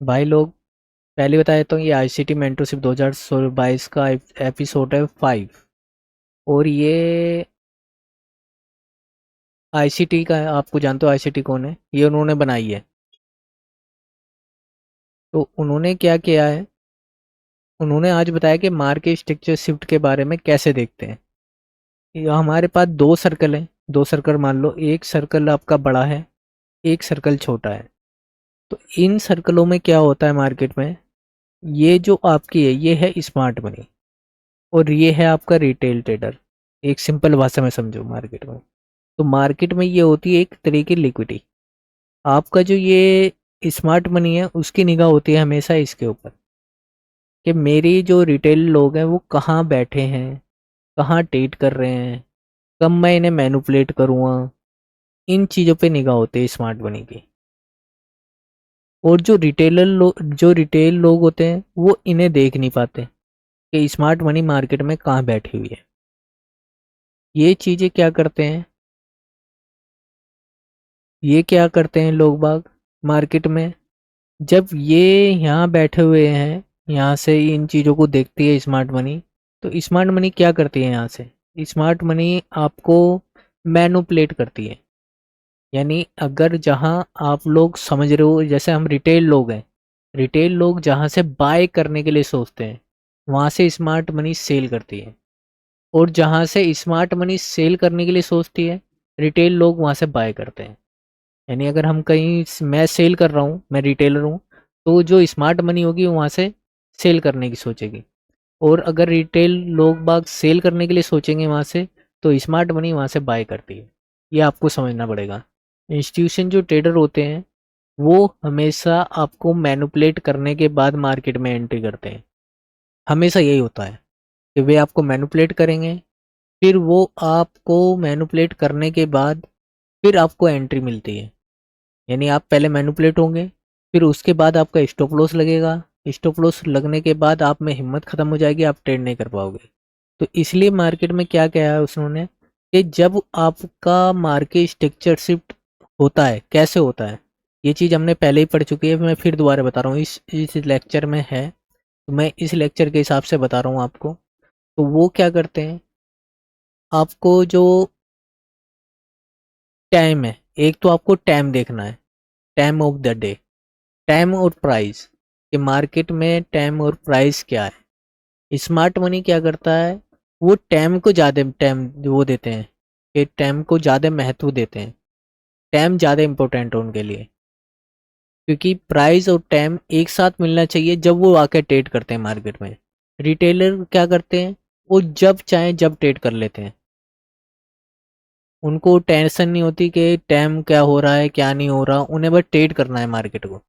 भाई लोग, पहले बता देता हूँ, ये आईसीटी मेंटरशिप 2022 का एपिसोड है 5। और ये आईसीटी का है। आपको जानते हो आईसीटी कौन है? ये उन्होंने बनाई है। तो उन्होंने क्या किया है, उन्होंने आज बताया कि मार्केट स्ट्रक्चर शिफ्ट के बारे में कैसे देखते हैं। ये हमारे पास दो सर्कल हैं। दो सर्कल मान लो, एक सर्कल आपका बड़ा है, एक सर्कल छोटा है। तो इन सर्कलों में क्या होता है मार्केट में, ये जो आपकी है ये है स्मार्ट मनी, और ये है आपका रिटेल ट्रेडर। एक सिंपल भाषा में समझो मार्केट में। तो मार्केट में ये होती है एक तरह की लिक्विडिटी। आपका जो ये स्मार्ट मनी है उसकी निगाह होती है हमेशा इसके ऊपर, कि मेरी जो रिटेल लोग हैं वो कहाँ बैठे हैं, कहाँ ट्रेड कर रहे हैं, कब मैं इन्हें मैनिपुलेट करूँगा। इन चीज़ों पे निगाह होती है स्मार्ट मनी की। और जो रिटेल लोग होते हैं वो इन्हें देख नहीं पाते कि स्मार्ट मनी मार्केट में कहाँ बैठी हुई है। ये चीज़ें क्या करते हैं, ये क्या करते हैं लोग बाग मार्केट में, जब ये यहाँ बैठे हुए हैं, यहाँ से इन चीज़ों को देखती है स्मार्ट मनी। तो स्मार्ट मनी क्या करती है यहाँ से, स्मार्ट मनी आपको मैनुपुलेट करती है। यानी अगर जहाँ आप लोग समझ रहे हो, जैसे हम रिटेल लोग हैं, रिटेल लोग जहाँ से बाय करने के लिए सोचते हैं वहाँ से स्मार्ट मनी सेल करती है। और जहाँ से स्मार्ट मनी सेल करने के लिए सोचती है, रिटेल लोग वहाँ से बाय करते हैं। यानी अगर हम कहीं, मैं सेल कर रहा हूँ, मैं रिटेलर हूँ, तो जो स्मार्ट मनी होगी वो वहाँ से सेल करने की सोचेगी। और अगर रिटेल लोग बाग सेल करने के लिए सोचेंगे वहाँ से, तो स्मार्ट मनी वहाँ से बाय करती है। ये आपको समझना पड़ेगा। इंस्टीट्यूशन जो ट्रेडर होते हैं वो हमेशा आपको मैनिपुलेट करने के बाद मार्केट में एंट्री करते हैं। हमेशा यही होता है कि वे आपको मैनिपुलेट करेंगे, फिर वो आपको मैनिपुलेट करने के बाद फिर आपको एंट्री मिलती है। यानी आप पहले मैनिपुलेट होंगे, फिर उसके बाद आपका स्टॉप लॉस लगेगा। स्टॉप लॉस लगने के बाद आप में हिम्मत खत्म हो जाएगी, आप ट्रेड नहीं कर पाओगे। तो इसलिए मार्केट में क्या क्या है उसने, कि जब आपका मार्केट स्ट्रक्चर शिफ्ट होता है, कैसे होता है, ये चीज़ हमने पहले ही पढ़ चुकी है। मैं फिर दोबारा बता रहा हूँ, इस लेक्चर में है, तो मैं इस लेक्चर के हिसाब से बता रहा हूँ आपको। तो वो क्या करते हैं, आपको जो टाइम है, एक तो आपको टाइम देखना है, time of the day, time और प्राइस, कि मार्केट में टाइम और प्राइस क्या है। स्मार्ट मनी क्या करता है, वो टाइम को ज़्यादा टाइम वो देते हैं, कि टाइम को ज़्यादा महत्व देते हैं। टाइम ज़्यादा इंपॉर्टेंट है उनके लिए, क्योंकि प्राइस और टाइम एक साथ मिलना चाहिए जब वो आके ट्रेड करते हैं मार्केट में। रिटेलर क्या करते हैं, वो जब चाहे जब ट्रेड कर लेते हैं। उनको टेंशन नहीं होती कि टाइम क्या हो रहा है क्या नहीं हो रहा, उन्हें बस ट्रेड करना है मार्केट को।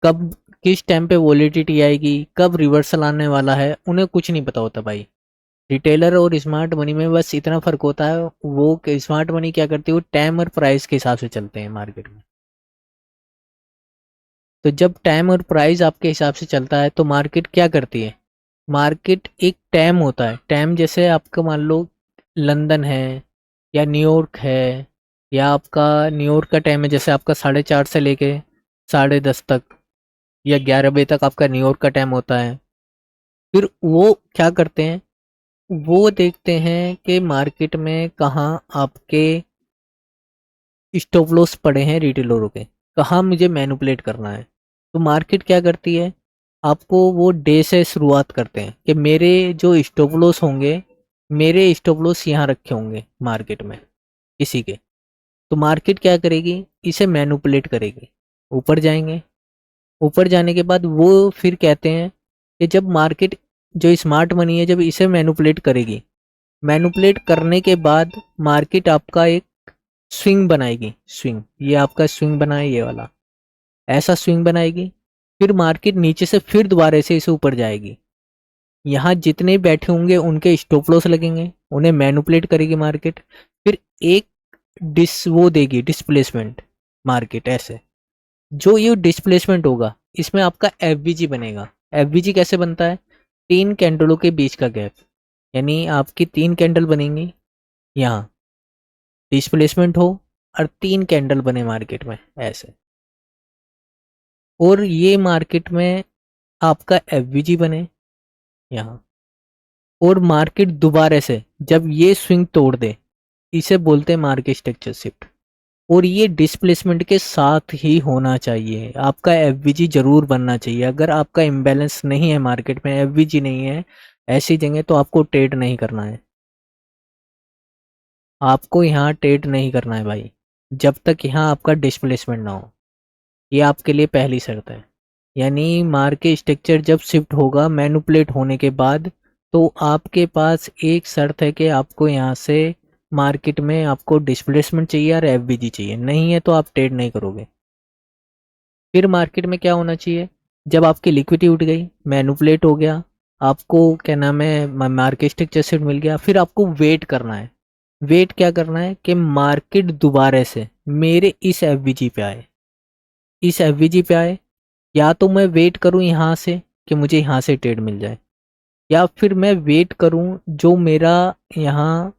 कब किस टाइम पे वॉलेटिलिटी आएगी, कब रिवर्सल आने वाला है, उन्हें कुछ नहीं पता होता भाई। रिटेलर और स्मार्ट मनी में बस इतना फर्क होता है, वो स्मार्ट मनी क्या करती है, वो टाइम और प्राइस के हिसाब से चलते हैं मार्केट में। तो जब टाइम और प्राइस आपके हिसाब से चलता है तो मार्केट क्या करती है, मार्केट एक टाइम होता है, टाइम जैसे आपका मान लो लंदन है या न्यूयॉर्क है, या आपका न्यूयॉर्क का टाइम है जैसे आपका 4:30 से लेके 10:30 तक, या 11 बजे तक आपका न्यूयॉर्क का टाइम होता है। फिर वो क्या करते हैं, वो देखते हैं कि मार्केट में कहाँ आपके स्टॉप लॉस पड़े हैं रिटेलरों के, कहाँ मुझे मैनिपुलेट करना है। तो मार्केट क्या करती है, आपको वो डे से शुरुआत करते हैं कि मेरे जो स्टॉप लॉस होंगे, मेरे स्टॉप लॉस यहाँ रखे होंगे मार्केट में किसी के। तो मार्केट क्या करेगी, इसे मैनिपुलेट करेगी, ऊपर जाएंगे। ऊपर जाने के बाद वो फिर कहते हैं कि जब मार्केट, जो स्मार्ट मनी है, जब इसे मैनिपुलेट करेगी, मैनिपुलेट करने के बाद मार्केट आपका एक स्विंग बनाएगी। स्विंग, ये आपका स्विंग बनाए ये वाला, ऐसा स्विंग बनाएगी। फिर मार्केट नीचे से फिर दोबारा से इसे ऊपर जाएगी। यहाँ जितने बैठे होंगे उनके स्टॉप लॉस लगेंगे, उन्हें मैनिपुलेट करेगी मार्केट। फिर एक वो देगी डिस्प्लेसमेंट मार्केट, ऐसे। जो ये डिस्प्लेसमेंट होगा इसमें आपका एफवीजी बनेगा। एफवीजी कैसे बनता है, तीन कैंडलों के बीच का गैप। यानी आपकी तीन कैंडल बनेंगी, यहाँ डिस्प्लेसमेंट हो और तीन कैंडल बने मार्केट में ऐसे। और ये मार्केट में आपका एफवीजी बने यहाँ, और मार्केट दोबारा से जब ये स्विंग तोड़ दे, इसे बोलते हैं मार्केट स्ट्रक्चर शिफ्ट। और ये डिस्प्लेसमेंट के साथ ही होना चाहिए, आपका एफवीजी जरूर बनना चाहिए। अगर आपका इम्बैलेंस नहीं है, मार्केट में एफवीजी नहीं है ऐसी जगह, तो आपको ट्रेड नहीं करना है। आपको यहाँ ट्रेड नहीं करना है भाई, जब तक यहाँ आपका डिस्प्लेसमेंट ना हो। ये आपके लिए पहली शर्त है। यानी मार्केट स्ट्रक्चर जब शिफ्ट होगा मैनिपुलेट होने के बाद, तो आपके पास एक शर्त है कि आपको यहाँ से मार्केट में आपको डिस्प्लेसमेंट चाहिए और एफवीजी चाहिए, नहीं है तो आप ट्रेड नहीं करोगे। फिर मार्केट में क्या होना चाहिए, जब आपकी लिक्विडिटी उठ गई, मैनिपुलेट हो गया, आपको क्या नाम है मार्केट स्ट्रक्चर शिफ्ट मिल गया, फिर आपको वेट करना है। वेट क्या करना है कि मार्केट दोबारा से मेरे इस एफवीजी पे आए, इस एफवीजी पे आए। या तो मैं वेट करूं यहाँ से कि मुझे यहाँ से ट्रेड मिल जाए, या फिर मैं वेट करूं जो मेरा यहाँ,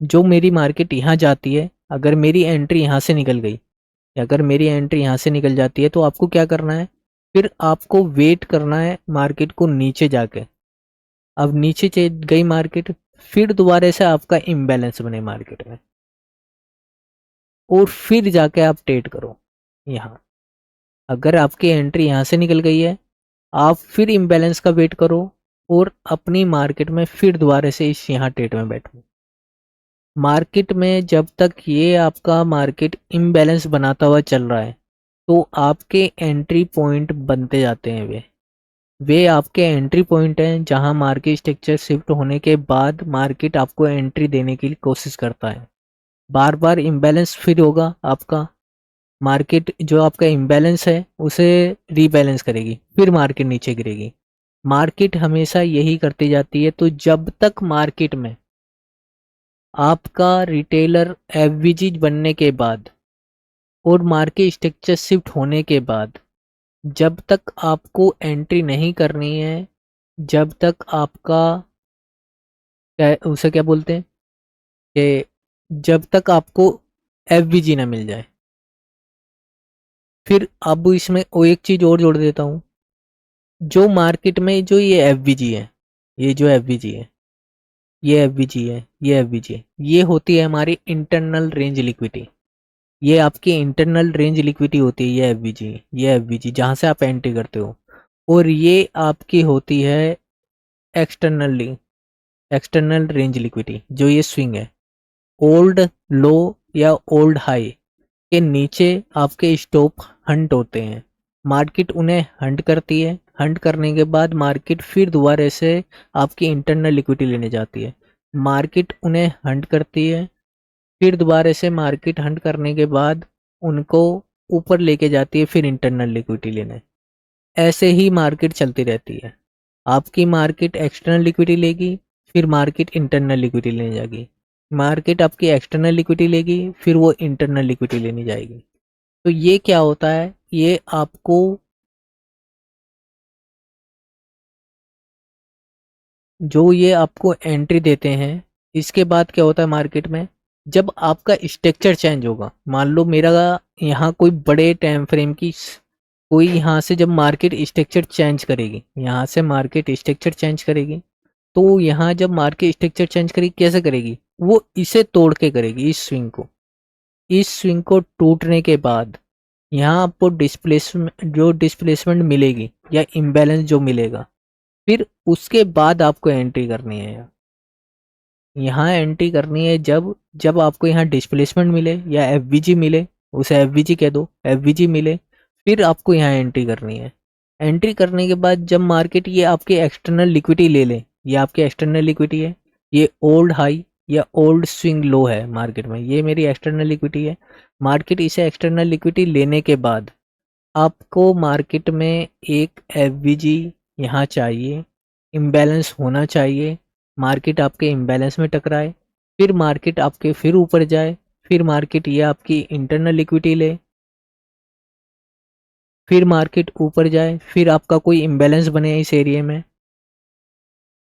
जो मेरी मार्केट यहाँ जाती है, अगर मेरी एंट्री यहाँ से निकल गई, अगर मेरी एंट्री यहाँ से निकल जाती है, तो आपको क्या करना है, फिर आपको वेट करना है मार्केट को नीचे जाके। अब नीचे गई मार्केट, फिर दोबारा से आपका इम्बैलेंस बने मार्केट में, और फिर जाके आप ट्रेड करो यहाँ। अगर आपकी एंट्री यहाँ से निकल गई है, आप फिर इम्बैलेंस का वेट करो, और अपनी मार्केट में फिर दोबारा से इस यहाँ ट्रेड में बैठो। मार्केट में जब तक ये आपका मार्केट इम्बैलेंस बनाता हुआ चल रहा है, तो आपके एंट्री पॉइंट बनते जाते हैं। वे आपके एंट्री पॉइंट हैं, जहां मार्केट स्ट्रक्चर शिफ्ट होने के बाद मार्केट आपको एंट्री देने की कोशिश करता है। बार बार इम्बैलेंस फिर होगा आपका, मार्केट जो आपका इम्बैलेंस है उसे रीबैलेंस करेगी, फिर मार्केट नीचे गिरेगी। मार्केट हमेशा यही करती जाती है। तो जब तक मार्केट में आपका रिटेलर एफवीजी बनने के बाद और मार्केट स्ट्रक्चर शिफ्ट होने के बाद, जब तक आपको एंट्री नहीं करनी है, जब तक आपका उसे क्या बोलते हैं कि जब तक आपको एफवीजी ना मिल जाए। फिर अब इसमें वो एक चीज और जोड़ देता हूँ, जो मार्केट में जो ये एफवीजी है, ये जो एफवीजी है, ये एफवीजी है, ये एफवीजी है, ये होती है हमारी इंटरनल रेंज लिक्विडिटी। ये आपकी इंटरनल रेंज लिक्विडिटी होती है, ये एफवीजी जहाँ से आप एंट्री करते हो। और ये आपकी होती है एक्सटर्नली, एक्सटर्नल रेंज लिक्विडिटी, जो ये स्विंग है। ओल्ड लो या ओल्ड हाई के नीचे आपके स्टॉप हंट होते हैं, मार्केट उन्हें हंट करती है। हंट करने के बाद मार्केट फिर दोबारा से आपकी इंटरनल लिक्विडिटी लेने जाती है। मार्केट उन्हें हंट करती है, फिर दोबारा से मार्केट हंट करने के बाद उनको ऊपर लेके जाती है, फिर इंटरनल लिक्विडिटी लेने। ऐसे ही मार्केट चलती रहती है। आपकी मार्केट एक्सटर्नल लिक्विडिटी लेगी, फिर मार्केट इंटरनल लिक्विडिटी लेने जाएगी। मार्केट आपकी एक्सटर्नल लिक्विडिटी लेगी, फिर वो इंटरनल लिक्विडिटी लेने जाएगी। तो ये क्या होता है, ये आपको जो ये आपको एंट्री देते हैं, इसके बाद क्या होता है मार्केट में, जब आपका स्ट्रक्चर चेंज होगा। मान लो मेरा यहाँ कोई बड़े टाइम फ्रेम की कोई यहाँ से जब मार्केट स्ट्रक्चर चेंज करेगी, यहाँ से मार्केट स्ट्रक्चर चेंज करेगी, तो यहाँ जब मार्केट स्ट्रक्चर चेंज करेगी, कैसे करेगी, वो इसे तोड़ के करेगी, इस स्विंग को। इस स्विंग को टूटने के बाद यहाँ आपको डिस्प्लेसमेंट, जो डिस्प्लेसमेंट मिलेगी या इम्बैलेंस जो मिलेगा, फिर उसके बाद आपको एंट्री करनी है। यहाँ एंट्री करनी है जब जब आपको यहाँ डिस्प्लेसमेंट मिले या एफवीजी मिले, उसे एफवीजी कह दो, एफवीजी मिले, फिर आपको यहाँ एंट्री करनी है। एंट्री करने के बाद जब मार्केट ये आपके एक्सटर्नल लिक्विडिटी ले ले, ये आपकी एक्सटर्नल लिक्विडिटी है, ये ओल्ड हाई या ओल्ड स्विंग लो है मार्केट में, ये मेरी एक्सटर्नल लिक्विडिटी है। मार्केट इसे एक्सटर्नल लिक्विडिटी लेने के बाद आपको मार्केट में एक एफवीजी यहाँ चाहिए, इम्बैलेंस होना चाहिए। मार्केट आपके इम्बैलेंस में टकराए, फिर मार्केट आपके फिर ऊपर जाए, फिर मार्केट ये आपकी इंटरनल लिक्विडिटी ले, फिर मार्केट ऊपर जाए, फिर आपका कोई इम्बैलेंस बने इस एरिया में।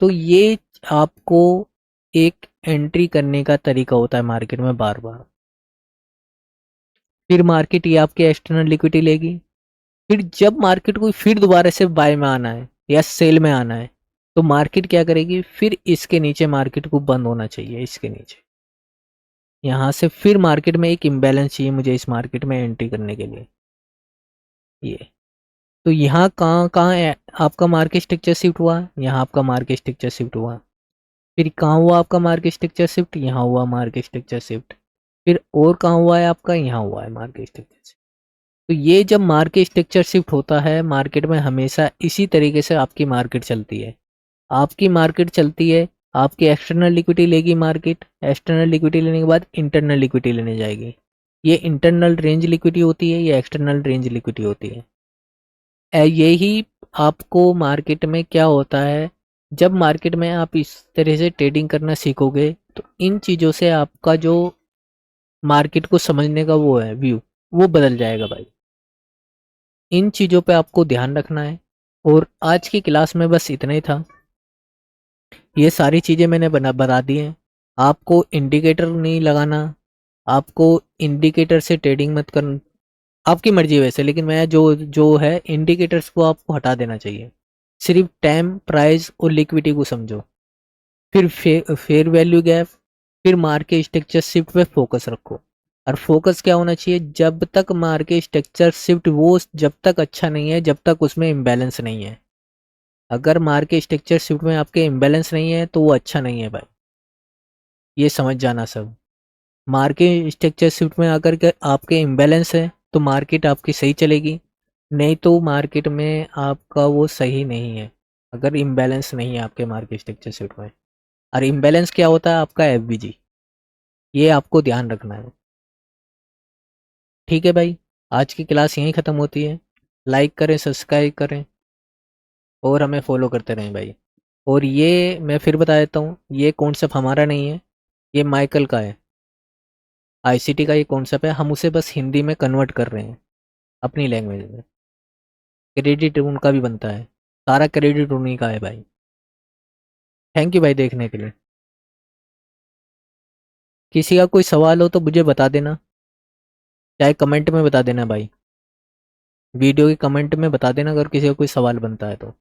तो ये आपको एक एंट्री करने का तरीका होता है मार्केट में बार बार। फिर मार्केट ये आपके एक्सटर्नल लिक्विडिटी लेगी, फिर जब मार्केट को फिर दोबारा से बाय में आना है या सेल में आना है, तो मार्केट क्या करेगी, फिर इसके नीचे मार्केट को बंद होना चाहिए, इसके नीचे। यहाँ से फिर मार्केट में एक इम्बैलेंस चाहिए मुझे इस मार्केट में एंट्री करने के लिए। ये तो यहाँ कहाँ कहाँ आपका मार्केट स्ट्रक्चर शिफ्ट हुआ, यहाँ आपका मार्केट स्ट्रक्चर शिफ्ट हुआ। फिर कहाँ हुआ आपका मार्केट स्ट्रक्चर शिफ्ट, यहाँ हुआ मार्केट स्ट्रक्चर शिफ्ट। फिर और कहाँ हुआ है आपका, यहाँ हुआ है मार्केट स्ट्रक्चर शिफ्ट। तो ये जब मार्केट स्ट्रक्चर शिफ्ट होता है मार्केट में, हमेशा इसी तरीके से आपकी मार्केट चलती है। आपकी मार्केट चलती है, आपकी एक्सटर्नल लिक्विडिटी लेगी मार्केट, एक्सटर्नल लिक्विडिटी लेने के बाद इंटरनल लिक्विडिटी लेने जाएगी। ये इंटरनल रेंज लिक्विडिटी होती है, ये एक्सटर्नल रेंज लिक्विडिटी होती है। यही आपको मार्केट में क्या होता है, जब मार्केट में आप इस तरह से ट्रेडिंग करना सीखोगे तो इन चीज़ों से आपका जो मार्केट को समझने का वो है व्यू, वो बदल जाएगा भाई। इन चीज़ों पे आपको ध्यान रखना है। और आज की क्लास में बस इतना ही था। ये सारी चीज़ें मैंने बता दी हैं। आपको इंडिकेटर नहीं लगाना, आपको इंडिकेटर से ट्रेडिंग मत करना, आपकी मर्जी है वैसे, लेकिन मैं जो जो है इंडिकेटर्स को आपको हटा देना चाहिए। सिर्फ टाइम, प्राइस और लिक्विडिटी को समझो। फिर फेयर वैल्यू गैप, फिर मार्केट स्ट्रक्चर शिफ्ट पे फोकस रखो। और फोकस क्या होना चाहिए, जब तक मार्केट स्ट्रक्चर शिफ्ट वो जब तक अच्छा नहीं है, जब तक उसमें इम्बैलेंस नहीं है। अगर मार्केट स्ट्रक्चर शिफ्ट में आपके इम्बैलेंस नहीं है तो वो अच्छा नहीं है भाई, ये समझ जाना सब। मार्केट स्ट्रक्चर शिफ्ट में अगर आपके इम्बैलेंस है तो मार्केट आपकी सही चलेगी, नहीं तो मार्केट में आपका वो सही नहीं है, अगर इम्बैलेंस नहीं है आपके मार्केट स्ट्रक्चर शिफ्ट में। और इम्बैलेंस क्या होता है आपका, एफबीजी, ये आपको ध्यान रखना है। ठीक है भाई, आज की क्लास यहीं ख़त्म होती है। लाइक करें, सब्सक्राइब करें और हमें फॉलो करते रहें भाई। और ये मैं फिर बता देता हूँ, ये कॉन्सेप्ट हमारा नहीं है, ये माइकल का है। आईसीटी का ये कॉन्सेप्ट है, हम उसे बस हिंदी में कन्वर्ट कर रहे हैं अपनी लैंग्वेज में। क्रेडिट उनका भी बनता है, सारा क्रेडिट उन्हीं का है भाई। थैंक यू भाई देखने के लिए। किसी का कोई सवाल हो तो मुझे बता देना, चाहे कमेंट में बता देना भाई, वीडियो के कमेंट में बता देना अगर किसी का कोई सवाल बनता है तो।